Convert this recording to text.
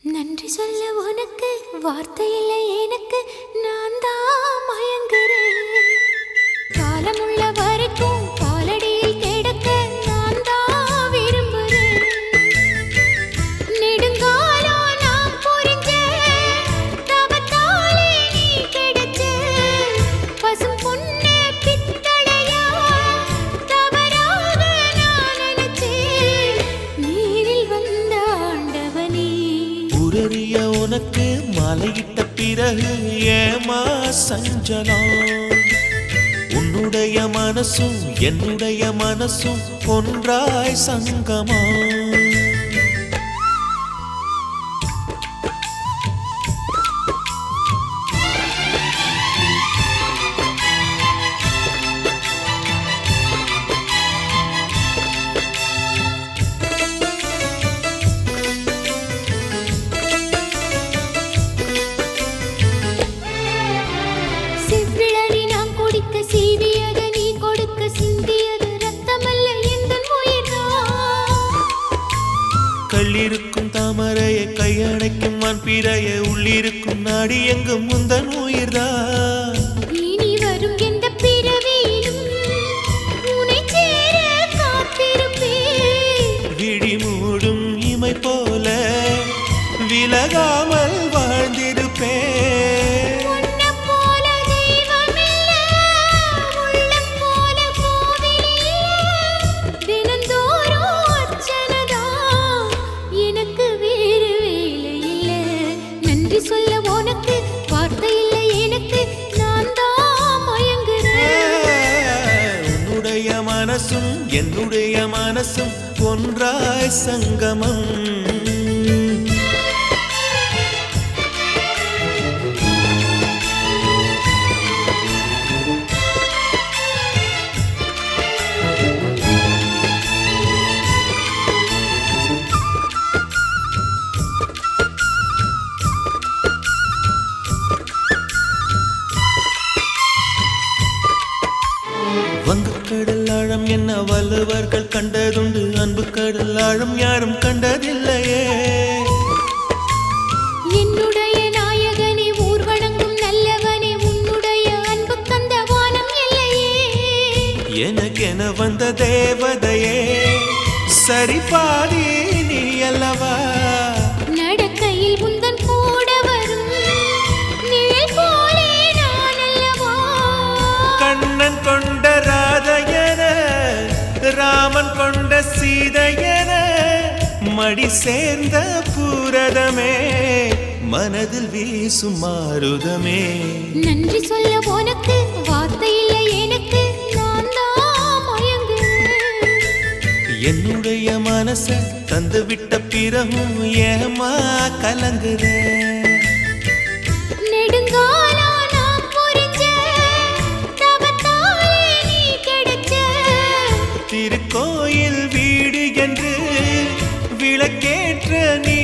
நன்றி சொல்ல உனக்கு வார்த்தை இல்லை எனக்கு, நான் தான் மயங்குறேன். காலமுள்ள வரைக்கும் காலடியில் கிடக்க நான் தான் விரும்புறேன். நெடுங்காலம் நான் புரிஞ்ச தவத்தாலே நீ கிடைச்ச பசும் பொண்ணு பித்தளையா தவறாக நான் நினைச்சேன். நீரில் வந்த ஆண்டவனே, உரறிய உனக்கு மாலையிட்ட பிறகு ஏமா சஞ்சலம்? உன்னுடைய மனசும் என்னுடைய மனசும் ஒன்றாய் சங்கமா? செவ்விழறி நான் குடிக்க சீவியது நீ கொடுக்க சிந்தியது ரத்தமல்ல எந்தன் உயிர்தான். கள்ளிருக்கும் தாமரையை கையணைக்கும் வான்பிறையை உள்ளிருக்கும் நாடி எங்கும் முந்தன் உயிர்தான். இனி வரும் எந்த பிறவியிலும் உன்னைச் சேர காத்திருப்பேன். விழி மூடும் இமை போல விலகாமல் வாழ்ந்திருப்பேன். உன்னைப் போல தெய்வமில்ல, உள்ளம் போல கோவிலில்ல. தினந்தோறும் அர்ச்சனைதான், எனக்கு வேறு வேலை இல்ல. நன்றி சொல்ல உனக்கு வார்த்தை இல்லை எனக்கு, நான் தான் மயங்குறேன். உன்னுடைய மனசும் என்னுடைய மனசும் ஒன்றாய் சங்கமம். வங்கு கடல் ஆழம் என்ன வள்ளுவர்கள் கண்டதுண்டு, அன்பு கடல் ஆழம் யாரும் கண்டதில்லையே. என்னுடைய நாயகனே, ஊர் வணங்கும் நல்லவனே, உன்னுடைய அன்பு கந்த வானம் இல்லையே. எனக்கென வந்த தேவதையே சரி பாதி நீ அல்லவா? நடக்கையில் உந்தன் கூட வரும் நிழல் போலே நான் அல்லவா? கண்ணன் கொண்ட ராதையன ராமன் கொண்ட சீதையன மடி சேர்ந்த பூரதமே மனதில் வீசும் மாருதமே. நன்றி சொல்ல உனக்கு வார்த்தை இல்லை எனக்கு, நான் தான் மயங்குறேன். என்னுடைய மனச தந்து விட்ட பிறகும் ஏமா கலங்குற? நெடுங்காலம் நான் புரிஞ்ச தவத்தாலே நீ கிடைச்ச திருக்கோயில் வீடு என்று விளக்கேற்ற நீ